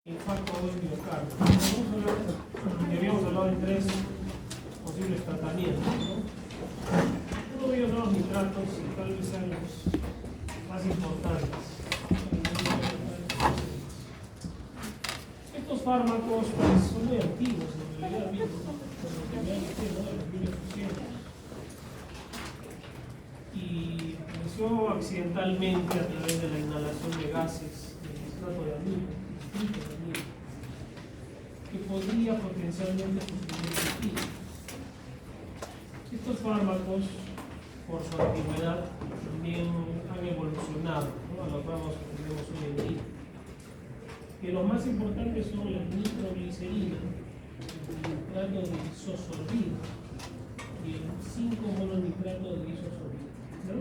Infarto de miocardio. Habíamos hablado de tres posibles tratamientos, ¿no? Uno de ellos son los nitratos y tal vez sean los más importantes. Estos fármacos pues, son muy antiguos en realidad, de los 1800. Y apareció accidentalmente a través de la inhalación de gases de nitrato de amonio, que podría potencialmente contribuir efectivo. Estos fármacos, por su antigüedad, también han evolucionado, ¿no? A los fármacos que tenemos hoy en día. Que los más importantes son la nitroglicerina, el nitrato de isosorbida y el 5-mononitrato de isosorbida, ¿no?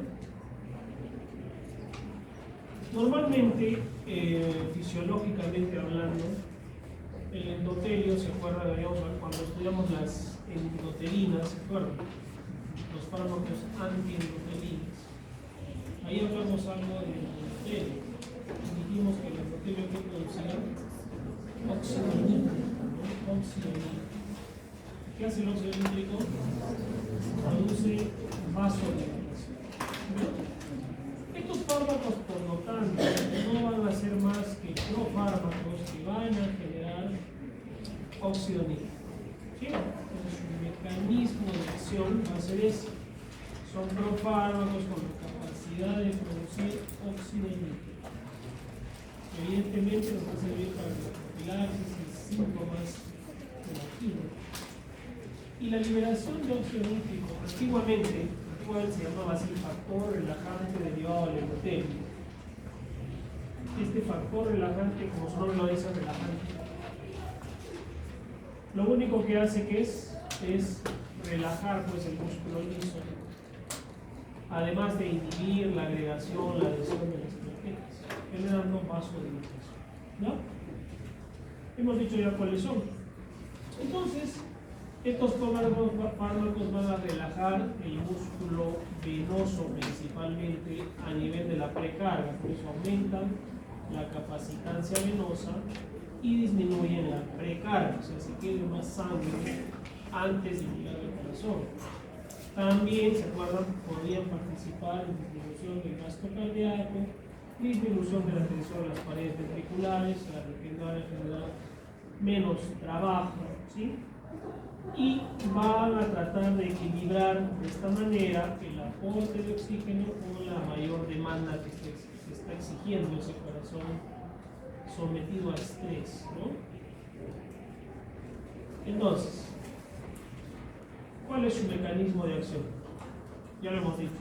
Normalmente, fisiológicamente hablando, el endotelio, ¿se acuerdan? Cuando estudiamos las endotelinas, ¿se acuerdan? Los fármacos antiendotelinas. Ahí hablamos algo del endotelio. Dijimos que el endotelio que producía óxido nítrico, ¿no? Óxido nítrico. ¿Qué hace el óxido nítrico? Produce vasodilatación, ¿no? Estos fármacos, por lo tanto, no van a ser más que profármacos que van a generar óxido nítrico. ¿Sí? Entonces, su mecanismo de acción va a ser ese. Son profármacos con la capacidad de producir óxido nítrico. Evidentemente nos va a servir para la profilaxis y síntomas de la quimio. Y la liberación de óxido nítrico, antiguamente se llamaba así factor relajante derivado del endotelio. Este factor relajante, como su nombre lo dice, relajante, lo único que hace que es relajar pues, el músculo liso, además de inhibir la agregación, la adhesión de las plaquetas, generando vasodilatación, ¿no? Hemos dicho ya cuáles son. Entonces, estos fármacos van a relajar el músculo venoso principalmente a nivel de la precarga, por eso aumentan la capacitancia venosa y disminuyen la precarga, o sea, se quede más sangre antes de llegar al corazón. También, ¿se acuerdan? Podrían participar en disminución del gasto cardíaco, disminución de la tensión de las paredes ventriculares, la regeneración generar menos trabajo, ¿sí? Y van a tratar de equilibrar de esta manera el aporte de oxígeno con la mayor demanda que se está exigiendo ese corazón sometido a estrés, ¿no? Entonces, ¿cuál es su mecanismo de acción? Ya lo hemos dicho.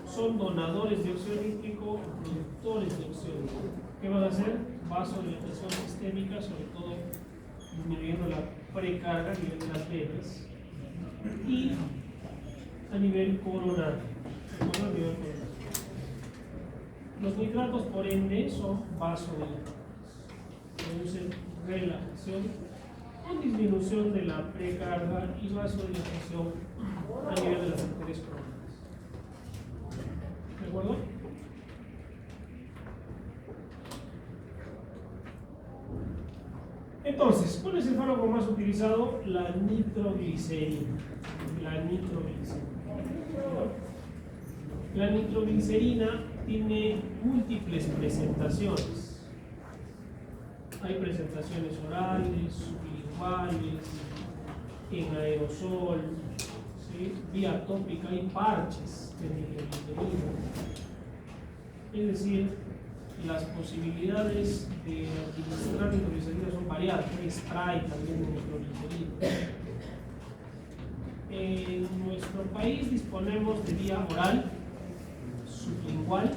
Son donadores de óxido nítrico, productores de óxido nítrico. ¿Qué van a hacer? Vasodilatación sistémica, sobre todo disminuyendo la precarga a nivel de las venas y a nivel coronario. Los nitratos, por ende, son vasodilatadores. Producen relajación con disminución de la precarga y vasodilatación a nivel de las arterias coronarias. ¿De acuerdo? Entonces, ¿cuál es el fármaco más utilizado? La nitroglicerina. La nitroglicerina tiene múltiples presentaciones. Hay presentaciones orales, sublinguales, en aerosol, ¿sí? Vía tópica, hay parches de nitroglicerina. Es decir, las posibilidades de administrar nitroglicerina son variadas. Hay spray también de nitroglicerina. En nuestro país disponemos de vía oral, sublingual,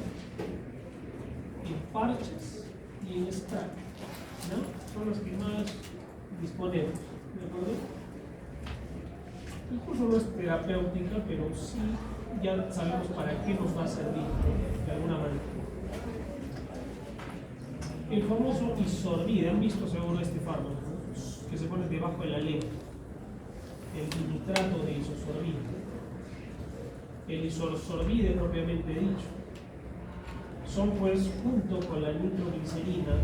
en parches y en spray, ¿no? Son las que más disponemos, ¿de acuerdo? El curso no es terapéutica, pero sí ya sabemos para qué nos va a servir, de alguna manera. El famoso isorbide, han visto seguro este fármaco, ¿no? Que se pone debajo de la lengua, el nitrato de isosorbida. El isosorbide propiamente dicho. Son pues, junto con la nitroglicerina,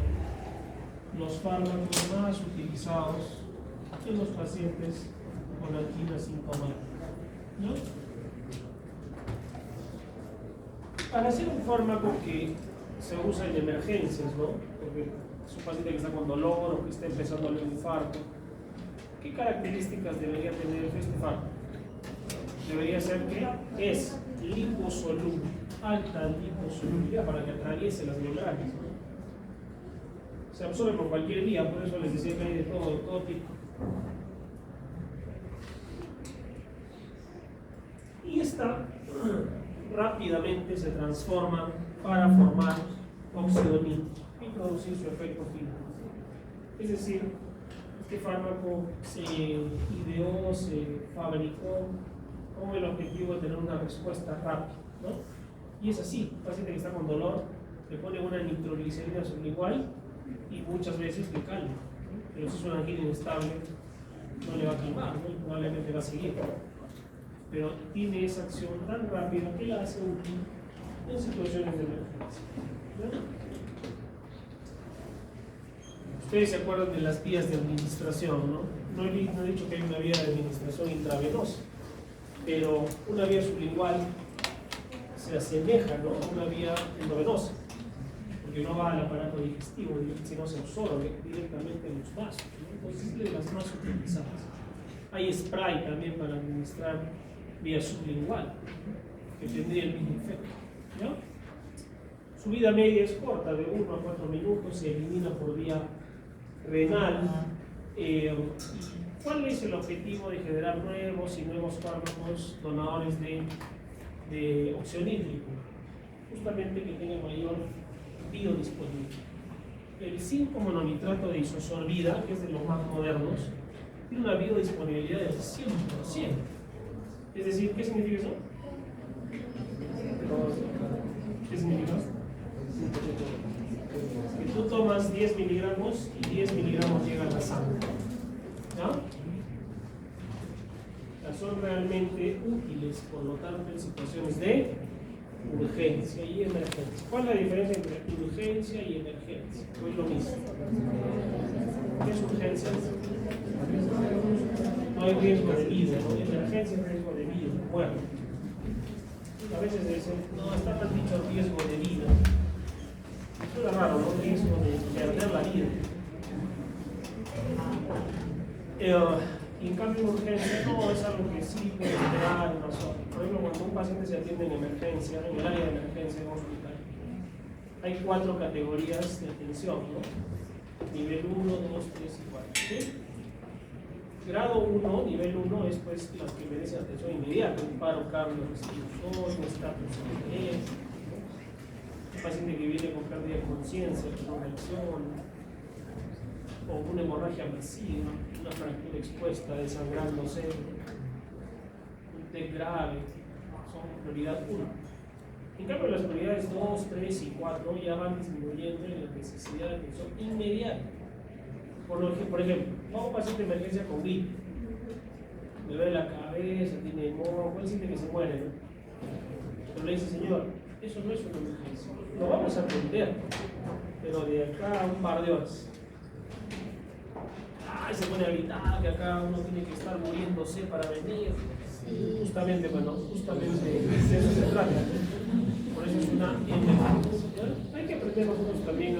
fármacos más utilizados en los pacientes con angina sintomática, ¿no? Para hacer un fármaco que se usa en emergencias, ¿no? Porque es un paciente que está con dolor o que está empezando el infarto, ¿qué características debería tener este fármaco? Debería ser que es liposoluble, alta liposolubilidad para que atraviese las membranas, ¿no? Se absorbe por cualquier vía, por eso les decía que hay de todo tipo. Y esta rápidamente se transforma para formar óxido nítrico y producir su efecto final. Es decir, este fármaco se ideó, se fabricó con el objetivo de tener una respuesta rápida, ¿no? Y es así, el paciente que está con dolor le pone una nitroglicerina sublingual y muchas veces le calma, ¿no? Pero si es una angina inestable no le va a calmar, ¿no? Y probablemente va a seguir. Pero tiene esa acción tan rápida que la hace útil en situaciones de emergencia, ¿no? Ustedes se acuerdan de las vías de administración, ¿no? No he dicho que hay una vía de administración intravenosa, pero una vía sublingual se asemeja, ¿no?, a una vía endovenosa, porque no va al aparato digestivo, sino se absorbe directamente en los vasos, ¿no? Entonces es de las más utilizadas. Hay spray también para administrar vía sublingual, que tendría el mismo efecto, ¿no? Su vida media es corta, de 1 a 4 minutos, se elimina por vía renal. ¿Cuál es el objetivo de generar nuevos y nuevos fármacos donadores de óxido nítrico? Justamente que tenga mayor biodisponibilidad. El 5-mononitrato de isosorbida, que es de los más modernos, tiene una biodisponibilidad del 100%. Es decir, ¿qué significa eso? ¿Qué significa? Que tú tomas 10 miligramos y 10 miligramos llegan a la sangre, ¿no? Son realmente útiles, por lo tanto, en situaciones de urgencia y emergencia. ¿Cuál es la diferencia entre urgencia y emergencia? No es lo mismo. ¿Qué es urgencia? No hay riesgo de vida, ¿no? Emergencia es riesgo de vida, muerte. A veces dicen, no, está mal dicho riesgo de vida. Suena raro, ¿no? Riesgo de perder la vida. En cambio, en urgencia no es algo que sí puede esperar una zona. Por ejemplo, cuando un paciente se atiende en emergencia, en el área de emergencia en un hospital, hay 4 categorías de atención, ¿no? Nivel 1, 2, 3 y 4. ¿Sí? Grado 1, nivel 1, es pues las que merecen atención inmediata: un paro cardiorrespiratorio, un estatus interés, un paciente que viene con pérdida de conciencia, con reacción, o una hemorragia masiva, una fractura expuesta, desangrándose, un TEC grave, son prioridad 1. En cambio, las prioridades 2, 3 y 4 ya van disminuyendo en la necesidad de atención inmediata. Por ejemplo, va un paciente de emergencia con gripe, le duele la cabeza, tiene moco, puede decirte que se muere, ¿no? Pero le dice, señor, eso no es una emergencia, lo vamos a atender, pero de acá a un par de horas. Ay, se pone a gritar que acá uno tiene que estar muriéndose para venir. Justamente de eso se trata. Por eso es una emergencia. Hay que aprender nosotros también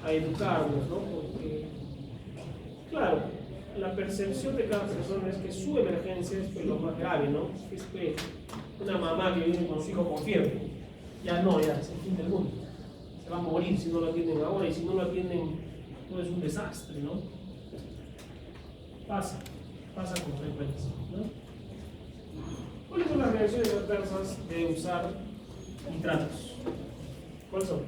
a educarnos, ¿no? Porque, claro, la percepción de cada persona es que su emergencia es lo más grave, ¿no? Es que una mamá que viene con su hijo con fiebre, ya no, ya es el fin del mundo. Se va a morir si no lo atienden ahora, y si no lo atienden, todo es un desastre, ¿no? Pasa con frecuencia, ¿no? ¿Cuáles son las reacciones adversas de usar nitratos? ¿Cuáles son?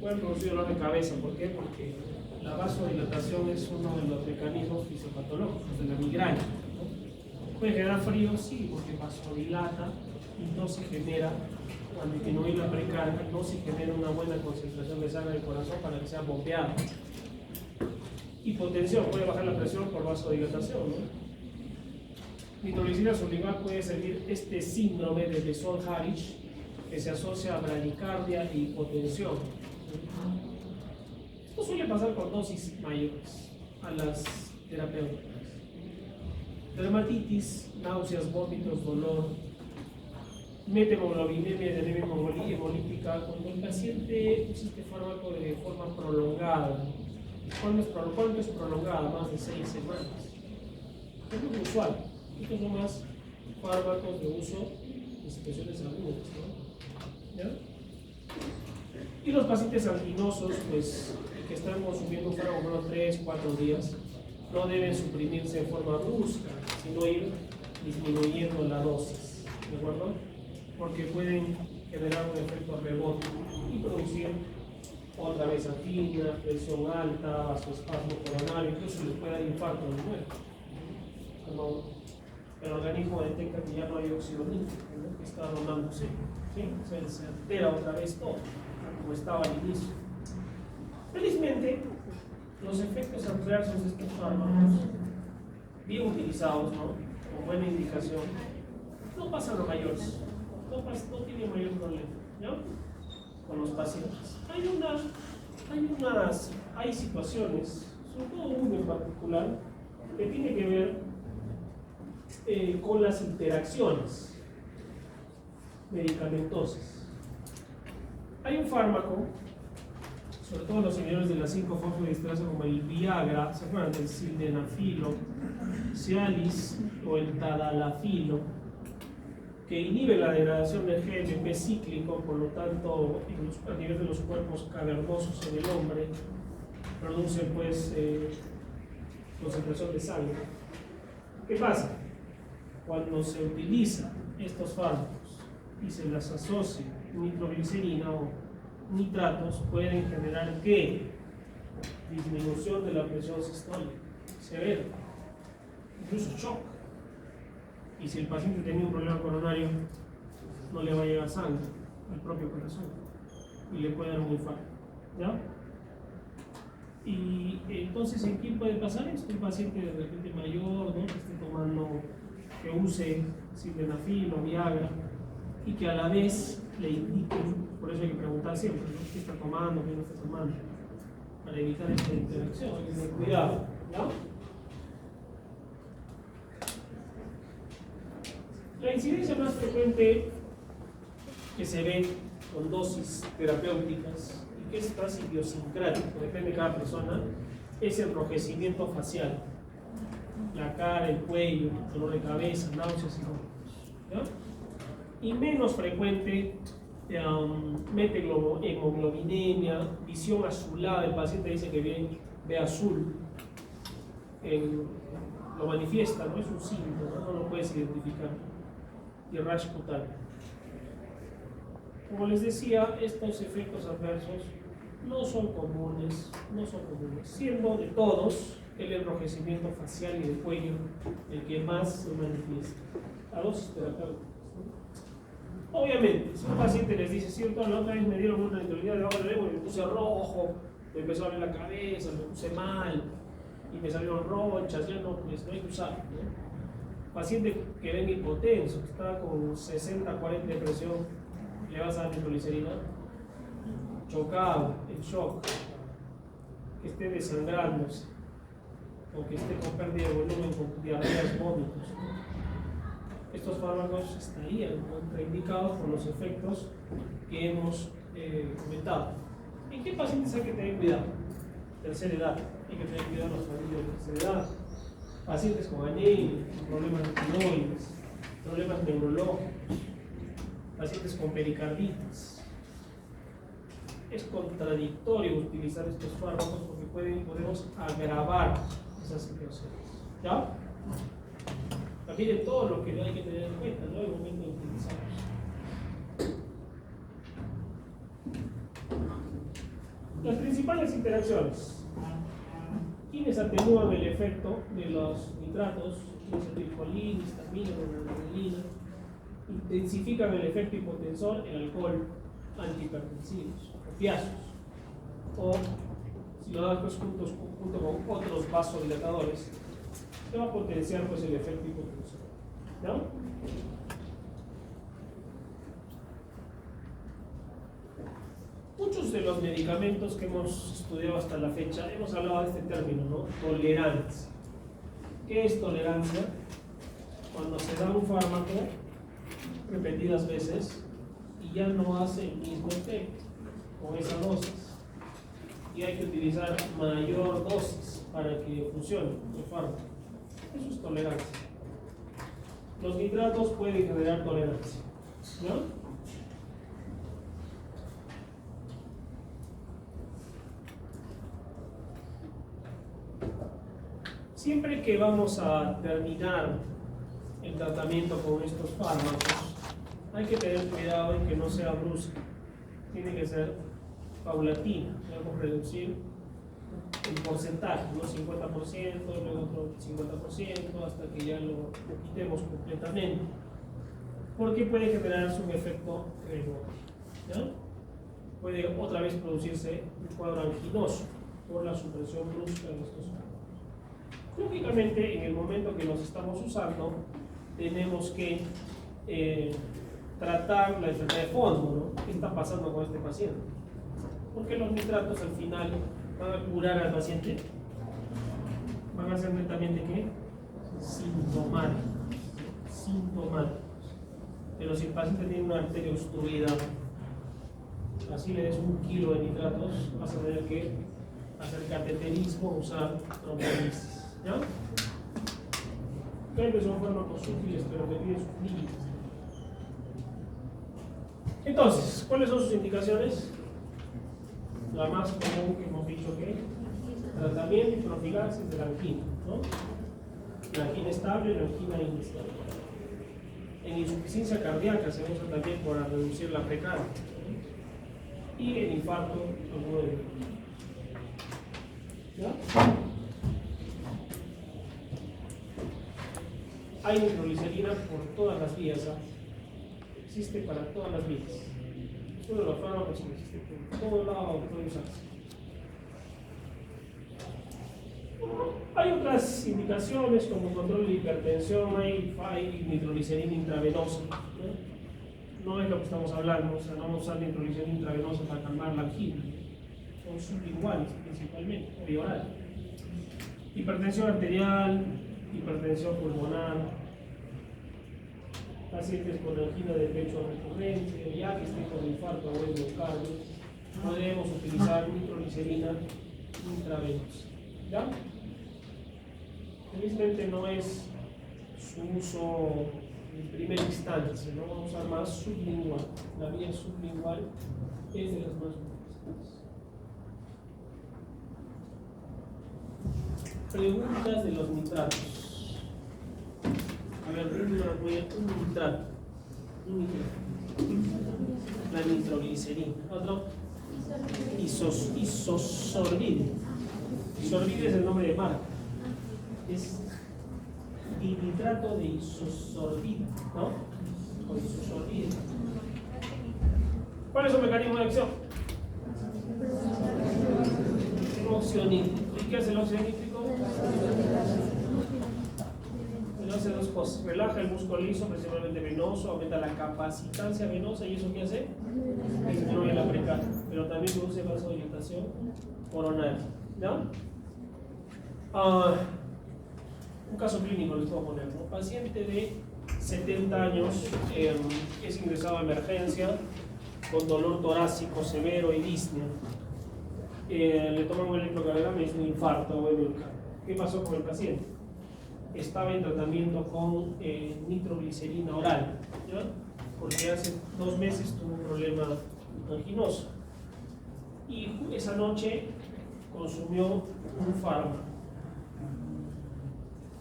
Pueden producir dolor de cabeza. ¿Por qué? Porque la vasodilatación es uno de los mecanismos fisiopatológicos de la migraña, ¿no? Puede generar frío, sí, porque vasodilata y no se genera, al disminuir la precarga, no se genera una buena concentración de sangre del corazón para que sea bombeado. Hipotensión, puede bajar la presión por vasodilatación, ¿no? Nitroglicerina sublingual puede servir este síndrome de Besson-Harris, que se asocia a bradicardia e hipotensión. Esto suele pasar con dosis mayores a las terapéuticas. Dermatitis, náuseas, vómitos, dolor, metemoglobinemia de anemia hemolítica, cuando el paciente usa este fármaco de forma prolongada. ¿Cuánto es prolongada? Más de 6 semanas. Es muy usual. Estos son más fármacos de uso en situaciones agudas, ¿no? ¿Ya? Y los pacientes anginosos, pues, que están consumiendo un fármaco por 3, 4 días, no deben suprimirse de forma brusca, sino ir disminuyendo la dosis, ¿de acuerdo? Porque pueden generar un efecto rebote y producir otra vez angina, presión alta, vasoespasmo coronario, incluso les puede dar infarto de nuevo. Cuando el organismo detecta que ya no hay óxido nítrico, ¿no? Que está romándose, ¿sí? Se altera otra vez todo, como estaba al inicio. Felizmente, los efectos adversos de estos fármacos, bien utilizados, ¿no? Con buena indicación, no pasan a mayores, no tienen mayor problema, ¿no? Con los pacientes. Hay situaciones, sobre todo uno en particular, que tiene que ver con las interacciones medicamentosas. Hay un fármaco, sobre todo los inhibidores de la 5-fosfodiesterasa, como el Viagra, ¿se acuerdan del sildenafilo, Cialis o el tadalafilo, que inhibe la degradación del GNP cíclico, por lo tanto, a nivel de los cuerpos cavernosos en el hombre, producen pues concentración de sangre. ¿Qué pasa? Cuando se utilizan estos fármacos y se las asocia nitroglicerina o nitratos, pueden generar ¿qué? Disminución de la presión sistólica severa, incluso shock. Y si el paciente tenía un problema coronario, no le va a llegar sangre al propio corazón y le puede dar un infarto, ¿ya? Y entonces, ¿en quién puede pasar esto? Un paciente de repente mayor, ¿no? Que esté tomando, que use sildenafil o Viagra y que a la vez le indiquen, por eso hay que preguntar siempre, ¿no? ¿Qué está tomando, qué no está tomando? Para evitar esta interacción, hay que tener cuidado, ¿ya? La incidencia más frecuente que se ve con dosis terapéuticas y que es casi idiosincrático, depende de cada persona, es el enrojecimiento facial, la cara, el cuello, dolor de cabeza, náuseas y vómitos, ¿ya? Y menos frecuente, metemoglobinemia, visión azulada, el paciente dice que ve azul, lo manifiesta, no es un síntoma, no lo puedes identificar. Y rash cutáneo. Como les decía, estos efectos adversos no son comunes, siendo de todos el enrojecimiento facial y del cuello el que más se manifiesta. A dosis terapéuticas, ¿no? Obviamente, si un paciente les dice, cierto, la otra vez me dieron una neutralidad debajo de la lengua y me puse rojo, me empezó a doler la cabeza, me puse mal y me salieron ronchas, ya no, pues no hay que usar, ¿no? Paciente que venga hipotenso, que está con 60-40 de presión, le vas a dar nitroglicerina, chocado, en shock, que esté desangrándose, o que esté con pérdida de volumen, con diarreas, vómitos. Estos fármacos estarían contraindicados por los efectos que hemos comentado. ¿En qué pacientes hay que tener cuidado? Tercera edad, hay que tener cuidado en los pacientes de tercera edad. Pacientes con anemia, problemas de tiroides, problemas neurológicos, pacientes con pericarditis. Es contradictorio utilizar estos fármacos porque podemos agravar esas situaciones, ¿ya? También en todo lo que hay que tener en cuenta, ¿no? El momento de utilizarlos. Las principales interacciones. ¿Quiénes atenúan el efecto de los nitratos? Acetilcolina, histamina, noradrenalina. Intensifican el efecto hipotensor, el alcohol, antihipertensivos, opiáceos. O, si lo das pues, junto con otros vasodilatadores, se va a potenciar pues, el efecto hipotensor, ¿no? Muchos de los medicamentos que hemos estudiado hasta la fecha, hemos hablado de este término, ¿no? Tolerancia. ¿Qué es tolerancia? Cuando se da un fármaco repetidas veces y ya no hace el mismo efecto con esa dosis. Y hay que utilizar mayor dosis para que funcione el fármaco. Eso es tolerancia. Los nitratos pueden generar tolerancia, ¿no? Siempre que vamos a terminar el tratamiento con estos fármacos, hay que tener cuidado en que no sea brusco. Tiene que ser paulatina. Debemos reducir el porcentaje, ¿no? 50%, luego otro 50%, hasta que ya lo quitemos completamente. Porque puede generarse un efecto rebote, ¿no? Puede otra vez producirse un cuadro anginoso por la supresión brusca de estos fármacos. Lógicamente, en el momento que los estamos usando, tenemos que tratar la enfermedad de fondo, ¿no? ¿Qué está pasando con este paciente? Porque los nitratos al final van a curar al paciente, van a ser netamente ¿qué? Sintomáticos. Pero si el paciente tiene una arteria obstruida, así le des 1 kilo de nitratos, vas a tener que hacer cateterismo o usar trombolisis. ¿Ya? Creo que son fármacos útiles, pero que tienen sus límites. Entonces, ¿cuáles son sus indicaciones? La más común que hemos dicho que tratamiento y profilaxis de la angina, ¿no? La angina estable y la angina inestable. En insuficiencia cardíaca se usa también para reducir la precardia, ¿no? Y en infarto agudo de miocardio. ¿Ya? Hay nitroglicerina por todas las vías, ¿eh? Existe para todas las vías. Uno de los fármacos que existe por todo lado puede usarse. Hay otras indicaciones como control de hipertensión, hay nitroglicerina intravenosa, ¿no? No es lo que estamos hablando, o sea, no vamos a usar nitroglicerina intravenosa para calmar la angina, son sublinguales principalmente, o vía oral. Hipertensión arterial, hipertensión pulmonar, pacientes con angina de pecho recurrente o ya que estén con infarto o miocardio, podemos utilizar nitroglicerina intravenosa. ¿Ya? Felizmente no es su uso en primera instancia, ¿no? Vamos a usar más sublingual. La vía sublingual es de las más utilizadas. Preguntas de los nitratos. A ver, un nitrato. La nitroglicerina. Otro. Isosorbide. Sorbide es el nombre de marca. Es dinitrato de isosorbida, ¿no? O isosorbide. ¿Cuál es su mecanismo de acción? Óxido nítrico. ¿Y qué hace el óxido nítrico? Hace dos cosas: relaja el músculo liso, principalmente venoso, aumenta la capacitancia venosa, y eso ¿qué hace? Disminuye la precardia, pero también produce vasodilatación coronaria, ¿no? Un caso clínico les puedo poner, ¿no? Paciente de 70 años es ingresado a emergencia con dolor torácico severo y disnea. Le toman un electrocardiograma y es un infarto o miocardio. ¿Qué pasó con el paciente? Estaba en tratamiento con nitroglicerina oral, ¿ya? Porque hace 2 meses tuvo un problema anginoso y esa noche consumió un fármaco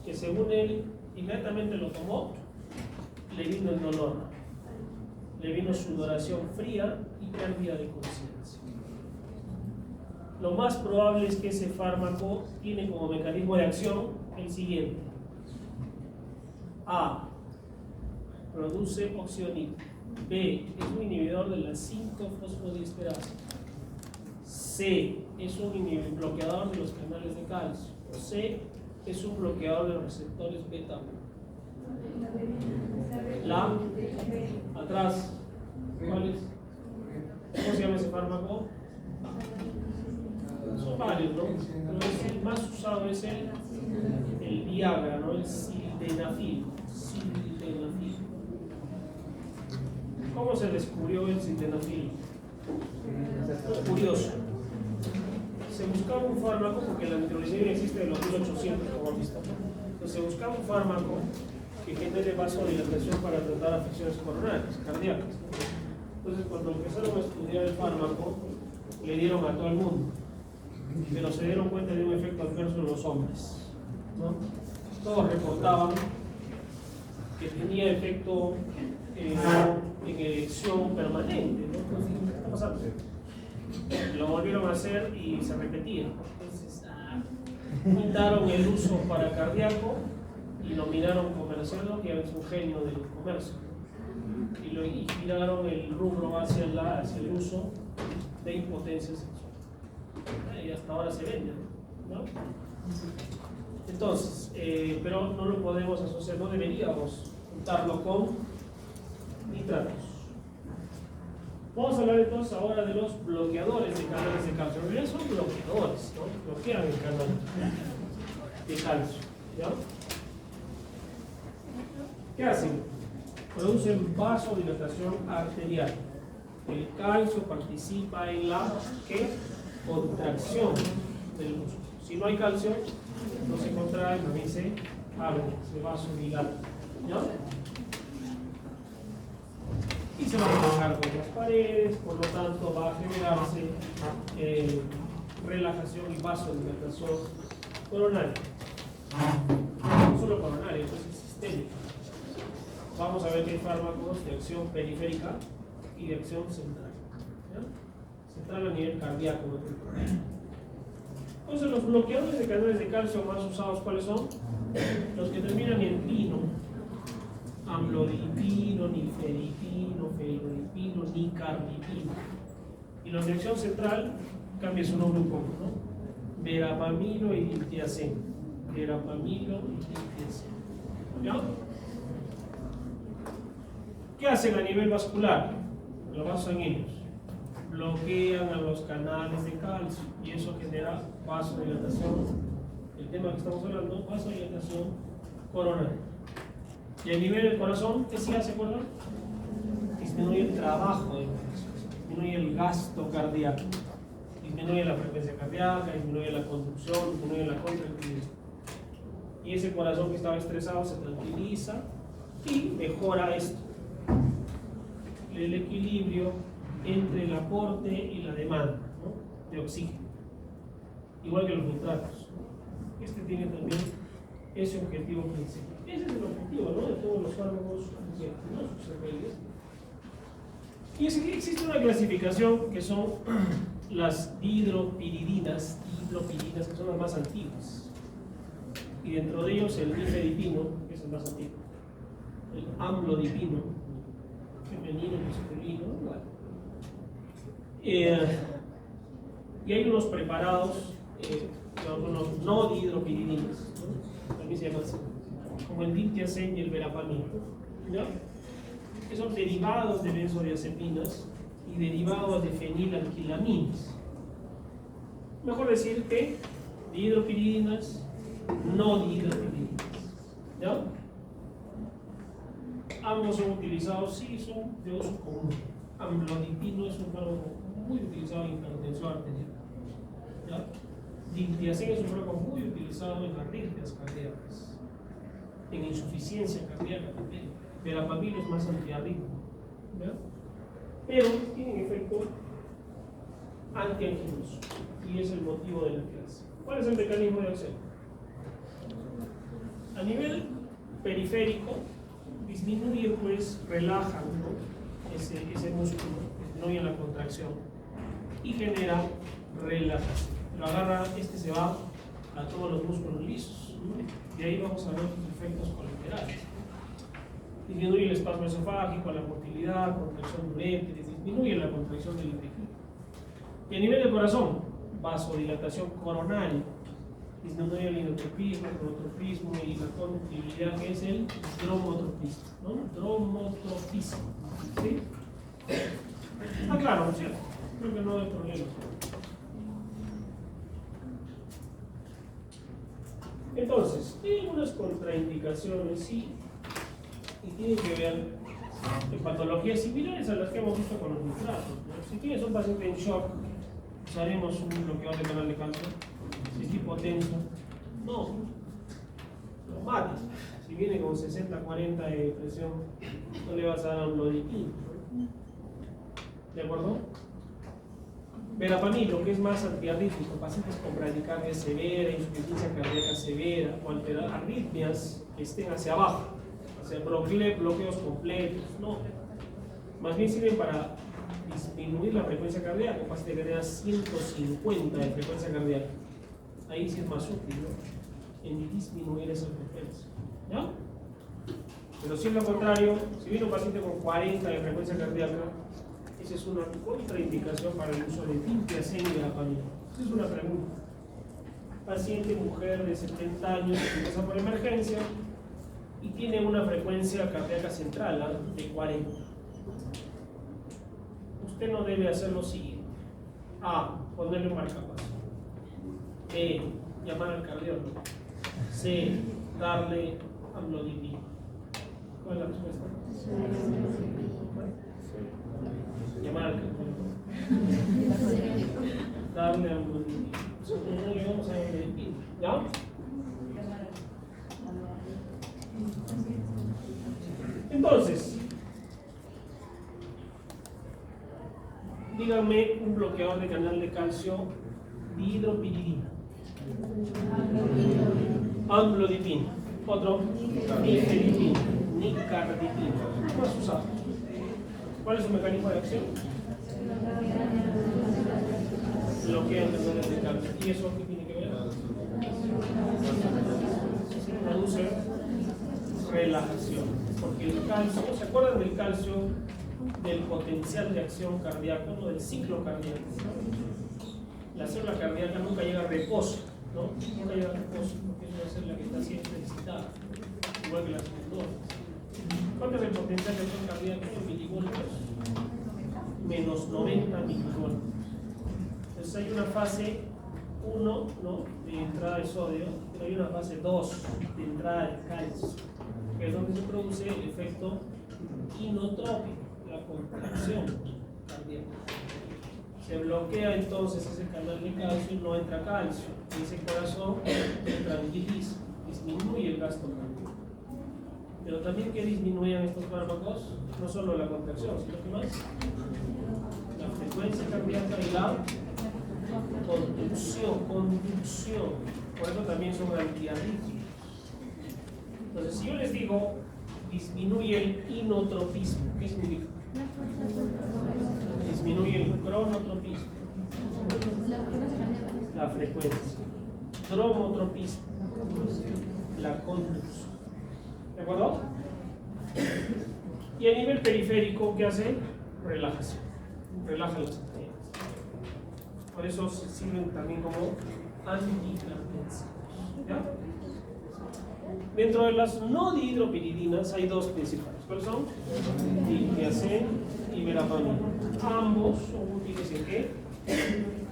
que, según él, inmediatamente lo tomó, le vino el dolor, le vino sudoración fría y pérdida de conciencia. Lo más probable es que ese fármaco tiene como mecanismo de acción el siguiente: A, produce óxido nítrico. B, es un inhibidor de la 5-fosfodiesterasa. C, es un bloqueador de los canales de calcio. O C, es un bloqueador de los receptores beta 1. La, atrás, ¿cuál es? ¿Cómo se llama ese fármaco? son varios, ¿no? Pero el más usado es el Viagra, ¿no? El sildenafil. Sildenafil. ¿Cómo se descubrió el sildenafil? Curioso. Se buscaba un fármaco, porque la nitroglicemia existe de los 1800, como han visto. Entonces se buscaba un fármaco que genere vasodilatación para tratar afecciones coronarias, cardíacas. Entonces cuando empezaron a estudiar el fármaco, le dieron a todo el mundo, pero se dieron cuenta de un efecto adverso en los hombres, ¿no? Todos reportaban que tenía efecto en erección permanente, ¿no? Entonces, ¿qué está pasando? Lo volvieron a hacer y se repetía. Entonces, quitaron el uso para cardíaco y nominaron comercial, que es un genio del comercio, y giraron el rubro hacia el uso de impotencia sexual. Y hasta ahora se vende, ¿no? Entonces, pero no lo podemos asociar, no deberíamos juntarlo con nitratos. Vamos a hablar entonces ahora de los bloqueadores de canales de calcio. En realidad son bloqueadores, ¿no? Bloquean el canal de calcio, ¿ya? ¿Qué hacen? Producen vasodilatación arterial. El calcio participa en la contracción del músculo. Si no hay calcio, no se contrae, también se abre, se vasodilata, ¿ya? Y se va a trabajar con las paredes, por lo tanto va a generarse relajación y vasodilatación coronaria. No solo coronaria, entonces sistémica. Vamos a ver que hay fármacos de acción periférica y de acción central. ¿Ya? Central a nivel cardíaco. Entonces los bloqueadores de canales de calcio más usados, ¿cuáles son? Los que terminan en pino. Amlodipino, nifedipino, felodipino, nicardipino. Y los de acción central, cambia su nombre un poco, ¿no? Verapamilo y diltiazem. Verapamilo y diltiazem. ¿Ya? ¿Qué hacen a nivel vascular? Los vasos sanguíneos bloquean a los canales de calcio y eso genera vasodilatación. El tema que estamos hablando, vasodilatación coronaria. Y a nivel del corazón, ¿qué se hace, corazón? Disminuye el trabajo del corazón, disminuye el gasto cardíaco, disminuye la frecuencia cardíaca, disminuye la conducción, disminuye la contractilidad. Y ese corazón que estaba estresado se tranquiliza y mejora esto, el equilibrio entre el aporte y la demanda, ¿no? De oxígeno, igual que los nitratos. Este tiene también ese objetivo principal. Ese es el objetivo, ¿no? De todos los fármacos antidiarreinos. Y existe una clasificación que son las dihidropiridinas, que son las más antiguas. Y dentro de ellos el nifedipino, que es el más antiguo, el amlodipino, femenino, masculino, igual. Y hay unos preparados, unos no dihidropiridinas, ¿no? También se llaman así, como el diltiazem y el verapamil, ¿ya? Que son derivados de benzodiazepinas y derivados de fenilalquilaminas. Mejor decir que dihidropiridinas, no dihidropiridinas, ¿ya? Ambos son utilizados, sí, son de uso común. Amlodipino es un fármaco muy utilizado en hipertensión arterial, ¿ya? Diltiazem es un fármaco muy utilizado en arritmias cardíacas, en insuficiencia cardíaca también. Verapamil es más antiarrítmico, ¿ya? Pero tienen efecto antianginoso y es el motivo de la clase. ¿Cuál es el mecanismo de acción? A nivel periférico, disminuye, pues relaja, ¿no? ese músculo, disminuye la contracción y genera relajación. Lo agarra, se va a todos los músculos lisos, ¿no? Y ahí vamos a ver los efectos colaterales. Disminuye el espasmo esofágico, la motilidad, contracción de uréteres, disminuye la contracción del intestino. Y a nivel del corazón, vasodilatación coronaria, disminuye el inotropismo, el protropismo y la conductibilidad, que es el dromotropismo, ¿no? Dromotropismo, ¿sí? Está claro, ¿no es cierto? Creo que no hay problema. Entonces, tiene unas contraindicaciones, sí, y tienen que ver en patologías similares a las que hemos visto con los nitratos, ¿no? Si tienes un paciente en shock, usaremos un bloqueador de canal de calcio. Si es hipotenso, no, lo matas. Si viene con 60-40 de presión, no le vas a dar amlodipina. ¿De acuerdo? Verapamil, lo que es más antiarrítmico, pacientes con bradicardia severa, insuficiencia cardíaca severa o arritmias que estén hacia abajo, hacia bloqueos completos, no. Más bien sirven para disminuir la frecuencia cardíaca, un paciente que tenga 150 de frecuencia cardíaca. Ahí sí es más útil, ¿no? En disminuir esa frecuencia. ¿Ya? Pero si es lo contrario, si viene un paciente con 40 de frecuencia cardíaca, esa es una contraindicación para el uso de dimpiacén y verapamil. Esa es una pregunta. Paciente, mujer de 70 años, que empieza por emergencia y tiene una frecuencia cardíaca central, ¿eh? De 40. Usted no debe hacer lo siguiente. A. Ponerle un marcapaso. B. Llamar al cardiólogo. C. Darle amlodipina. ¿Cuál es la respuesta? Llamar al cardiólogo. Darle amlodipina. No le vamos a dar amlodipina. ¿Ya? Entonces, díganme un bloqueador de canal de calcio dihidropiridina. Amlodipina. Otro, nifedipina, nicardipina. Más usado. ¿Cuál es su mecanismo de acción? Bloquean canales de calcio. ¿Y eso qué tiene que ver? Produce relajación. Porque el calcio, ¿se acuerdan del calcio? Del potencial de acción cardíaco, no del ciclo cardíaco. La célula cardíaca nunca llega a reposo, ¿no? Nunca llega a reposo, porque es una célula que está siempre excitada, igual que las neuronas. ¿Cuánto es el potencial de acción cardíaca en milivoltios? Menos 90 milivoltios. Entonces hay una fase 1, ¿no? De entrada de sodio, pero hay una fase 2 de entrada de calcio, que es donde se produce el efecto inotrópico, la contracción cardíaca. Se bloquea entonces ese canal de calcio y no entra calcio. Y ese corazón se tranquiliza, disminuye el gasto cardíaco. Pero también que disminuyan estos fármacos, no solo la contracción, sino que más la frecuencia cardíaca y la conducción. Por eso también son antiarrítmicos. Entonces, si yo les digo disminuye el inotropismo, ¿qué significa? Disminuye el cronotropismo, la frecuencia, dromotropismo, la conducción. ¿De acuerdo? Y a nivel periférico, ¿qué hace? Relajación. Relaja las arterias. Por eso sirven también como antihipertensivos. ¿Ya? Dentro de las no dihidropiridinas hay dos principales. ¿Cuáles son? Dimpiacén y verapamil. Ambos son útiles en qué?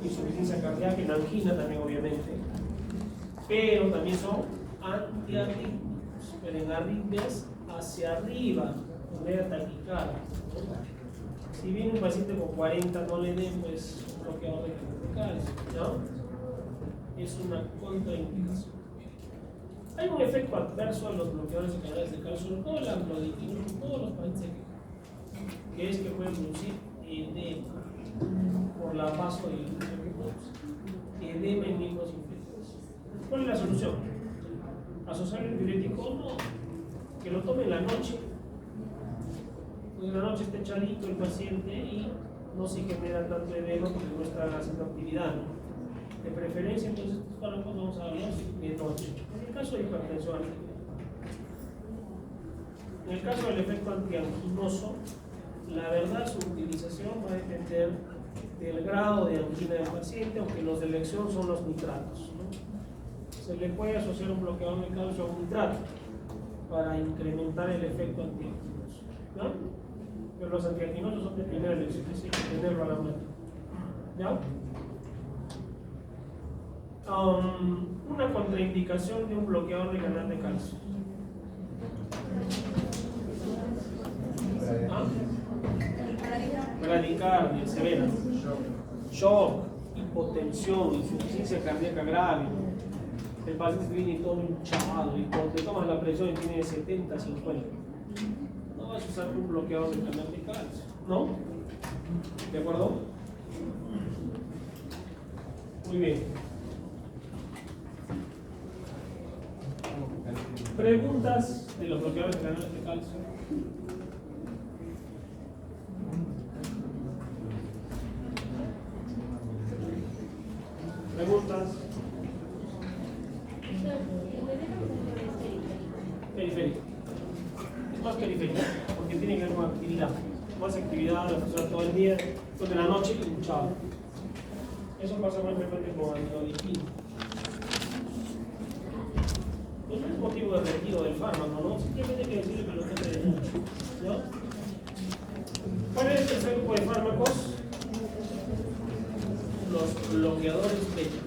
Insuficiencia cardíaca, en angina también, obviamente. Pero también son antiarrítmicos. Pero en arritmias hacia arriba, donde hay taquicardia. Si viene un paciente con 40, no le den pues un bloqueador de calcio, ¿no? Es una contraindicación. Hay un efecto adverso a los bloqueadores de canales de calcio, sobre todo el amlodipina, en todos los pacientes, que es que pueden producir edema por la vasodilatación que produce. Edema en miembros inferiores. ¿Cuál es la solución? ¿Asociar el diurético? No. Que lo tome en la noche. Pues en la noche está echadito el paciente y no se genera tanto edema porque no está haciendo actividad, ¿no? De preferencia, entonces, para nosotros vamos a hablar de noche. En el caso de hipertensión arterial. En el caso del efecto antianginoso, la verdad su utilización va a depender del grado de angina del paciente, aunque los de elección son los nitratos, ¿no? Se le puede asociar un bloqueador de calcio a un nitrato para incrementar el efecto antianginoso, ¿no? Pero los antianginosos son de primera elección, es decir, tenerlo a la mano, ¿ya? Una contraindicación de un bloqueador de canal de calcio. Bradicardia severa, shock, hipotensión, insuficiencia cardíaca grave. El paciente viene todo hinchado y cuando te tomas la presión y tiene 70, 50. No vas a usar un bloqueador de canal de calcio, ¿no? ¿De acuerdo? Muy bien. Preguntas de los bloqueadores de canal de calcio. Preguntas. Periférico. Es más periférico, porque tiene que ver con actividad. Más actividad, la persona todo el día, toda la noche y hinchado. Eso pasa muy frecuente con antidiabético. No es motivo de retiro del fármaco, ¿no? Simplemente hay que decirle que lo que te mucho, ¿no? ¿Cuál es el tercer grupo de fármacos? Los bloqueadores beta.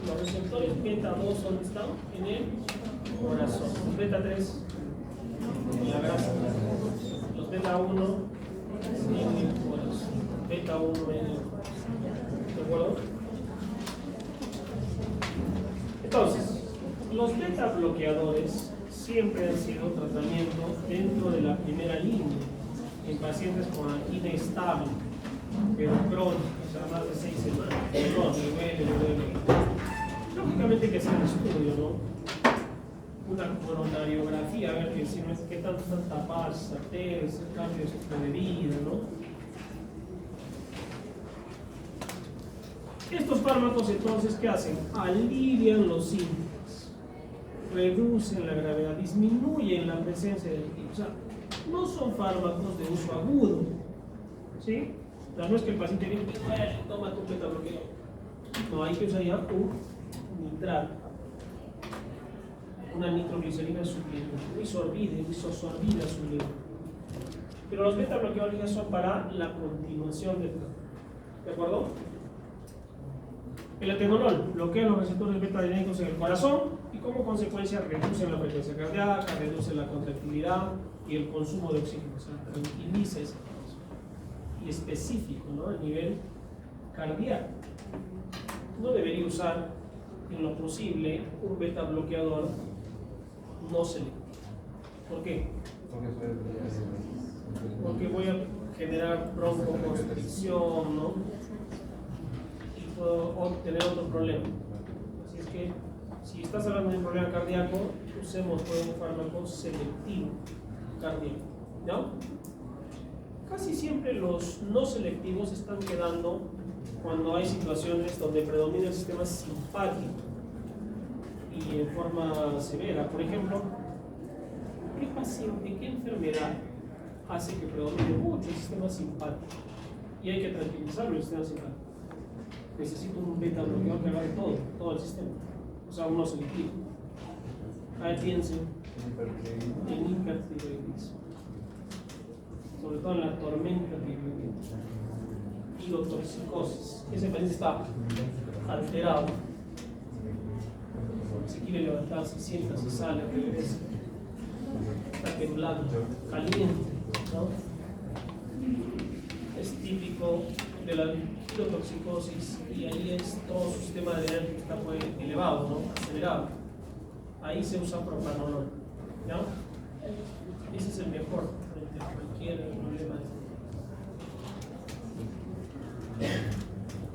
Los receptores beta 2, ¿dónde están? En el corazón. Los beta 3 en la grasa. Los beta 1 en el corazón. Beta 1 en el corazón. ¿De acuerdo? Entonces, los beta bloqueadores siempre han sido tratamiento dentro de la primera línea en pacientes con angina estable, pero crónica, o sea, más de 6 semanas. Lógicamente hay que hacer un estudio, ¿no? Una coronariografía, a ver que si no es que tanta paz, arterias, cambio de vida, ¿no? Estos fármacos entonces, ¿qué hacen? Alivian los síntomas, reducen la gravedad, disminuyen la presencia del virus. O sea, no son fármacos de uso agudo, ¿sí? O sea, no es que el paciente diga, toma tu beta bloqueador. No, hay que usar ya un nitrato, una nitroglicerina sublime, isosorbida sublime. Pero los beta bloqueadores ya son para la continuación del tratamiento. ¿De acuerdo? El atenolol bloquea los receptores beta-adrenérgicos en el corazón y como consecuencia reduce la frecuencia cardíaca, reduce la contractilidad y el consumo de oxígeno, o sea, tranquiliza ese corazón. Y específico, ¿no? A nivel cardíaco. No debería usar en lo posible un beta bloqueador no selectivo. ¿Por qué? Porque voy a generar broncoconstricción, ¿no? O tener otro problema. Así es que, si estás hablando de un problema cardíaco, usemos un fármaco selectivo cardíaco, ¿no? Casi siempre los no selectivos están quedando cuando hay situaciones donde predomina el sistema simpático y en forma severa. Por ejemplo, ¿qué paciente, qué enfermedad hace que predomine mucho el sistema simpático? Y hay que tranquilizarlo el sistema simpático. Necesito un beta bloqueador que agarre todo el sistema, o sea, uno selectivo. A ver, piensen en hipertiroidismo, sobre todo en la tormenta tiroidea, hidrotoxicosis. Ese paciente está alterado, se quiere levantar, se sienta, se sale, regresa, está temblando, caliente, ¿no? Es típico de la hidrotoxicosis y ahí es todo su sistema de adrenal que está muy elevado, ¿no? Acelerado. Ahí se usa propranolol, ¿no? Ese es el mejor frente a cualquier problema.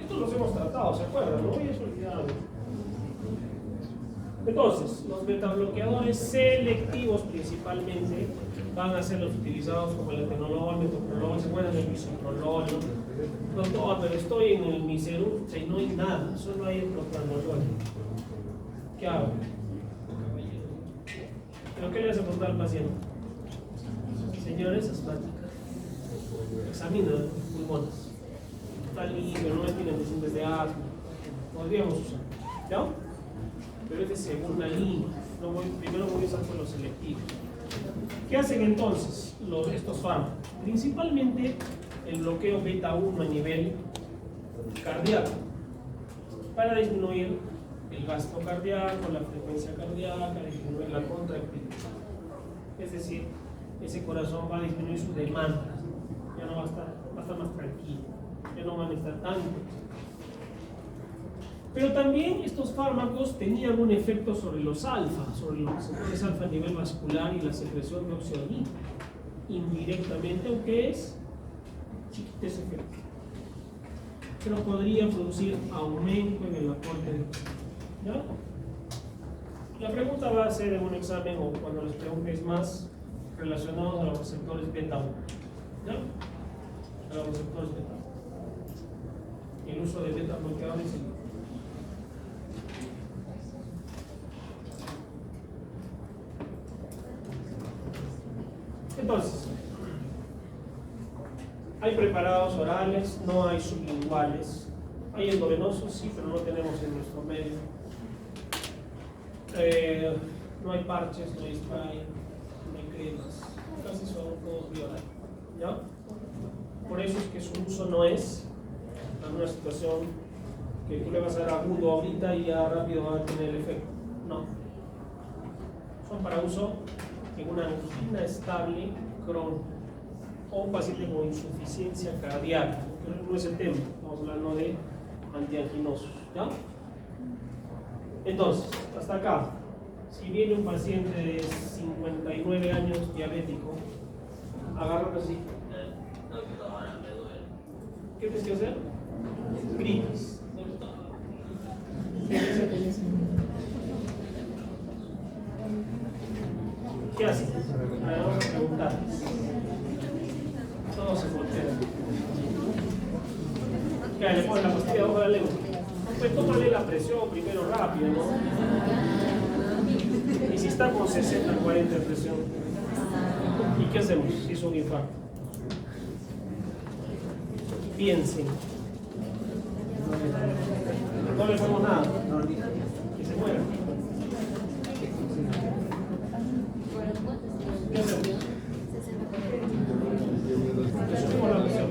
Estos los hemos tratado, ¿se acuerdan? No voy a olvidar. Entonces, los betabloqueadores selectivos principalmente van a ser los utilizados como el atenolol, metoprolol, se acuerdan del bisoprolol, ¿no? Doctor, pero estoy en el Miseru y no hay nada, solo hay el propranolol. ¿Qué hago? ¿Pero qué le vas a preguntar al paciente? Señores asmáticas, examina pulmones. Está limpio, no tiene antecedentes de asma. Podríamos usar, ¿ya? Pero es de segunda línea. Primero voy a usar con los selectivos. ¿Qué hacen entonces estos fármacos? Principalmente el bloqueo beta 1 a nivel cardíaco. para disminuir el gasto cardíaco, la frecuencia cardíaca, disminuir la contractilidad. Es decir, ese corazón va a disminuir su demanda, ya no va a estar más tranquilo, ya no va a necesitar tanto. Pero también estos fármacos tenían un efecto sobre los alfa, sobre los receptores alfa a nivel vascular y la secreción de oxidolina, indirectamente, aunque es chiquito ese efecto. Pero podría producir aumento en el aporte de oxígeno. ¿Ya? La pregunta va a ser en un examen o cuando les preguntes más relacionados a los receptores beta 1. ¿Ya? A los receptores beta 1. El uso de beta bloqueadores. Entonces, hay preparados orales, no hay sublinguales. Hay endovenosos, sí, pero no tenemos en nuestro medio. No hay parches, no hay spray, no hay cremas. Casi son todos vía oral. ¿Ya? Por eso es que su uso no es en una situación que tú le vas a dar agudo ahorita y ya rápido va a tener el efecto. No. Son para uso en una angina estable crónica o un paciente con insuficiencia cardíaca. Pero no es el tema, estamos hablando de antianginosos. ¿Ya? Entonces, hasta acá, si viene un paciente de 59 años diabético, agárralo así. ¿Qué tienes que hacer? Gritas. ¿Qué haces? Ahora vamos a preguntar. Todos se voltean. ¿Qué? Le pones la pastilla debajo de la lengua. Pues tómale la presión primero rápido, ¿no? Y si está con 60, 40 de presión, ¿y qué hacemos si es un infarto? Piensen. No le ponemos nada. Que se muera. ¿Qué hacemos? Le subimos la presión.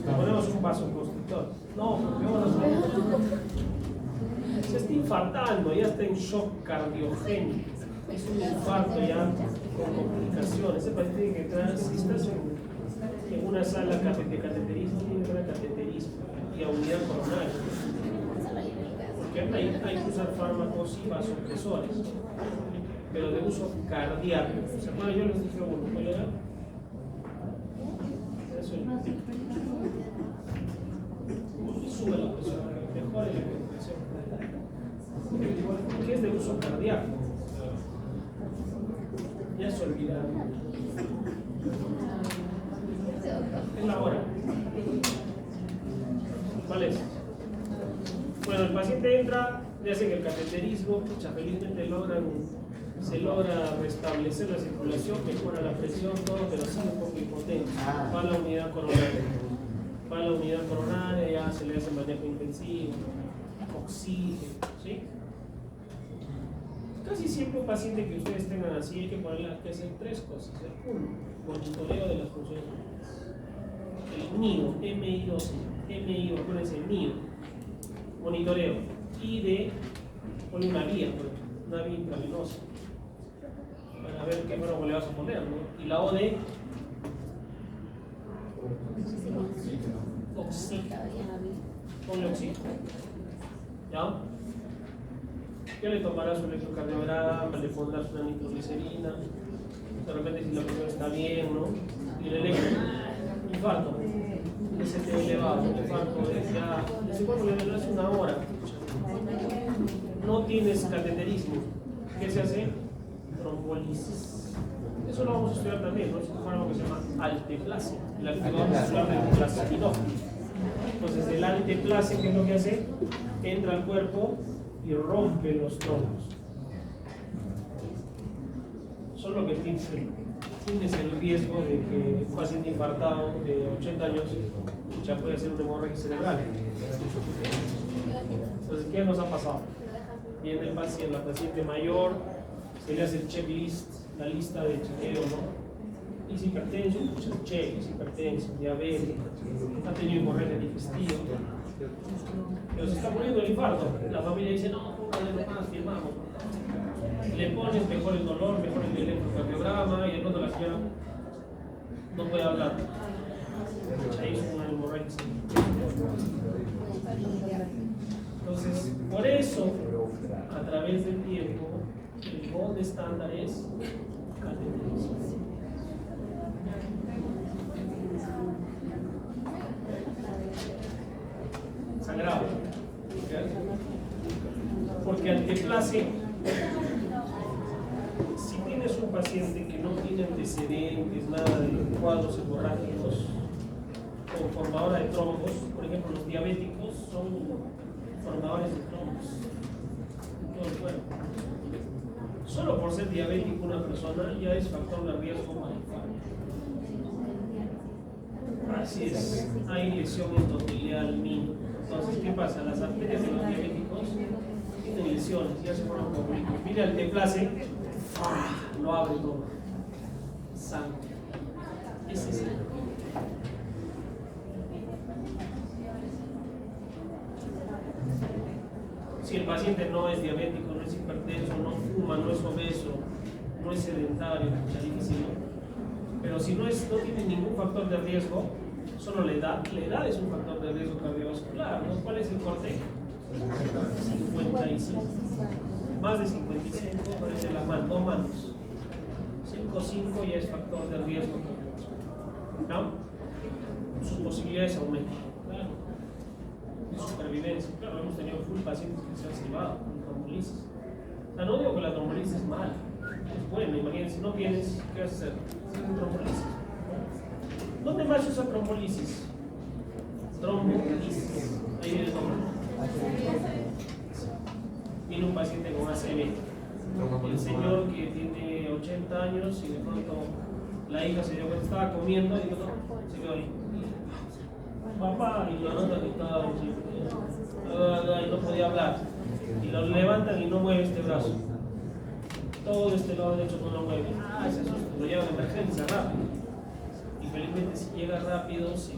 Le ponemos un vasoconstrictor. No, porque vamos a hacer. Se está infartando, ya está en shock cardiogénico. Es un infarto ya con complicaciones. Ese paciente tiene que entrar, si estás en una sala de cateterismo, tiene que entrar a cateterismo y a unidad coronaria. Porque hay que usar fármacos y vasopresores, pero de uso cardíaco. ¿Se acuerdan? Yo les dije uno, ¿puedo leer? Eso es. Sube la presión, mejora la presión. ¿Qué es de uso cardíaco? Ya se olvidaron. Es la hora. ¿Cuál es? Bueno, el paciente entra, le hacen el cateterismo, felizmente se logra restablecer la circulación, mejora la presión, todo, pero sigue un poco impotente. Va a la unidad coronaria. Ya se le hace manejo intensivo, oxígeno, ¿sí? Casi siempre un paciente que ustedes tengan así hay que ponerle que hacer tres cosas. Uno, monitoreo de las funciones vitales. El MIO, MIO, acuérdense, MIO, monitoreo. Y de pone una vía intravenosa para ver qué fármaco le vas a poner, ¿no? Y la O de oxígeno. Ponle oxígeno. ¿Ya? ¿Qué le tomará su electrocardiograma? Le pondrás una nitroglicerina. De repente si la presión está bien, ¿no? Y el electro. Infarto. ST elevado. Infarto. Ese cuerpo le das una hora. No tienes cateterismo. ¿Qué se hace? Trombolisis. Eso lo vamos a estudiar también, ¿no? Es un fármaco que se llama alteplase. El activador muscular del plastiquinógeno. Entonces el alteplase, ¿qué es lo que hace? Entra al cuerpo y rompe los trombos. Solo que tienes el riesgo de que un paciente infartado de 80 años ya puede hacer una hemorragia cerebral. Entonces, ¿qué nos ha pasado? Viene la paciente mayor, se le hace el checklist, la lista de chequeo, ¿no? Y si hipertensión, muchos cheques, hipertensión, diabetes, ha tenido hemorragia digestiva. pero se está muriendo el infarto. La familia dice, no, póngale nomás, firmamos. Le pones mejor el dolor, mejor el electrocardiograma, y de pronto la señora no puede hablar. Ahí es una hemorragia. Entonces, por eso, a través del tiempo, el gold estándar es cateterismo. Sagrado. Porque anteplace, si tienes un paciente que no tiene antecedentes, nada de cuadros hemorrágicos o formadora de trombos, por ejemplo, los diabéticos son formadores de trombos en todo el cuerpo. Solo por ser diabético una persona ya es factor de riesgo para infarto. Así es, hay lesión endotelial mínima. Entonces, ¿qué pasa? Las arterias de los diabéticos tienen lesiones, ya se fueron por rico. Mira el teplace, lo abre todo. Sangre. Ese es el. Si el paciente no es diabético, no es hipertenso, no fuma, no es obeso, no es sedentario, es difícil, ¿no? Pero si no tiene ningún factor de riesgo, solo la edad es un factor de riesgo cardiovascular, ¿no? ¿Cuál es el corte? 55. Más de 55, parece las manos, 2 manos. 5 ya es factor de riesgo cardiovascular, ¿no? Sus posibilidades aumentan, claro. De supervivencia, claro, hemos tenido full pacientes que se han salvado con trombolisis. O sea, no digo que la trombolisis es mala, es buena, imagínense, si no tienes, ¿qué vas a hacer? Tienes trombolisis. ¿Dónde más se usa trombolisis? Trombolisis. Ahí viene el nombre. Viene un paciente con ACV. El señor que tiene 80 años y de pronto la hija se dio cuenta, estaba comiendo y dijo, no, se quedó ahí. Papá, y lo anotan que estaba y no podía hablar. Y lo levantan y no mueve este brazo. Todo este lado derecho no lo mueve. Se asusta, lo llevan a emergencia rápido. Y felizmente si llega rápido, sí.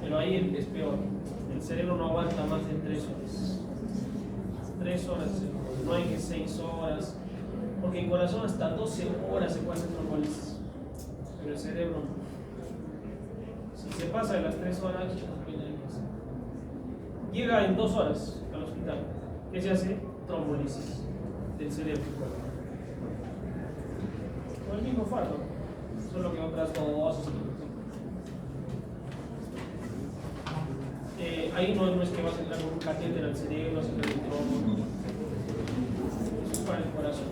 Pero ahí es peor. El cerebro no aguanta más de 3 horas. 3 horas, no hay que 6 horas. Porque el corazón hasta 12 horas se puede hacer trombolisis. Pero el cerebro no. Si se pasa de las 3 horas, llega en 2 horas al hospital. ¿Qué se hace? Trombolisis del cerebro. Con el mismo fardo, solo que otras dosis. Ahí no es que vas a entrar con un catéter al cerebro, a sacar el trombo. Eso es para el corazón.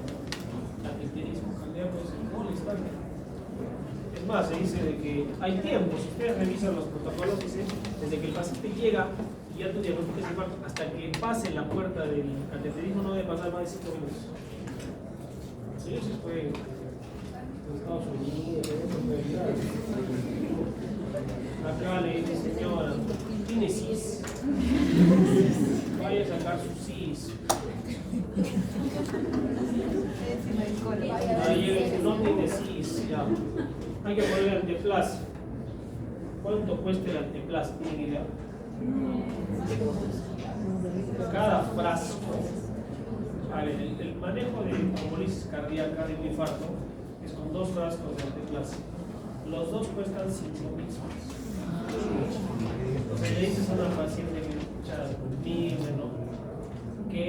Cateterismo cardíaco es el molestante. Es más, se dice de que hay tiempos. Si ustedes revisan los protocolos, dice desde que el paciente llega y ya tú diagnosticas el infarto hasta que pase la puerta del cateterismo no debe pasar más de 5 minutos. Sí, eso fue en Estados Unidos, acá le dice, señora, tiene CIS, vaya a sacar su CIS. Ayer no tiene CIS, ya. Hay que poner anteplace. ¿Cuánto cuesta el anteplace? ¿Tienen idea? Cada frasco. A ver, el manejo de trombolisis cardíaca, de un infarto, es con 2 frascos de anteplace. Los 2 cuestan 5.000 soles. Entonces le dices a una paciente que escucha conmigo, ¿no? Que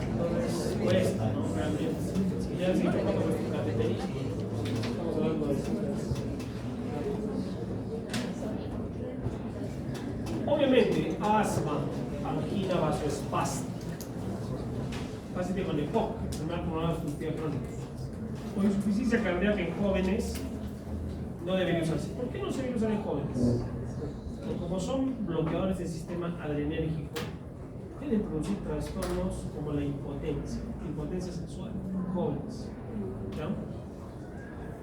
entonces cuesta, ¿no? Realmente. Si ya se cuenta con el cateterismo, estamos hablando de eso. Obviamente, asma, angina vasoespástica, paciente con EPOC, enfermedad pulmonar obstructiva crónica, o insuficiencia cardíaca en jóvenes, no debería usarse. ¿Por qué no se debe usar en jóvenes? Porque como son bloqueadores del sistema adrenérgico, pueden producir trastornos como la impotencia sexual en jóvenes. ¿Ya?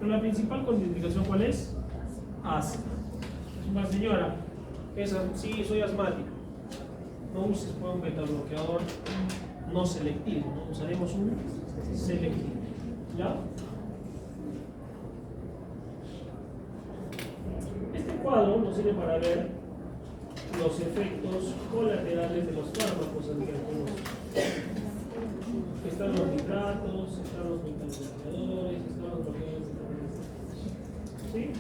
Pero la principal contraindicación, ¿cuál es? Asma. Es una señora, sí, soy asmático. No uses un beta bloqueador no selectivo, ¿no? Usaremos un selectivo. ¿Ya? cuadro nos sirve para ver los efectos colaterales de los fármacos antialcohólicos. Están los nitratos, están los metabloqueadores, están los bloqueadores de catalización. ¿Sí?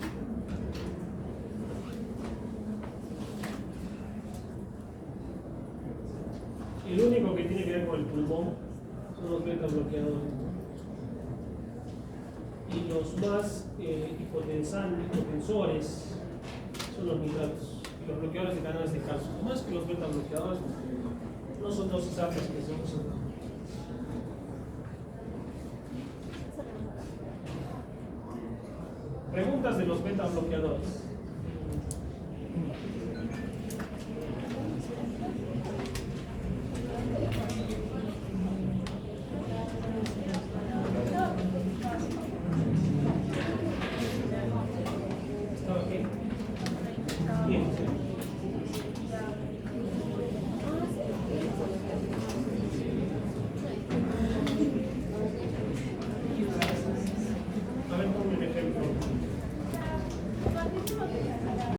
El único que tiene que ver con el pulmón son los metabloqueadores. Y los más hipotensores son los nitratos y los bloqueadores de canales de calcio. No más que los metabloqueadores no son dosis altas que se usan. Preguntas de los metabloqueadores.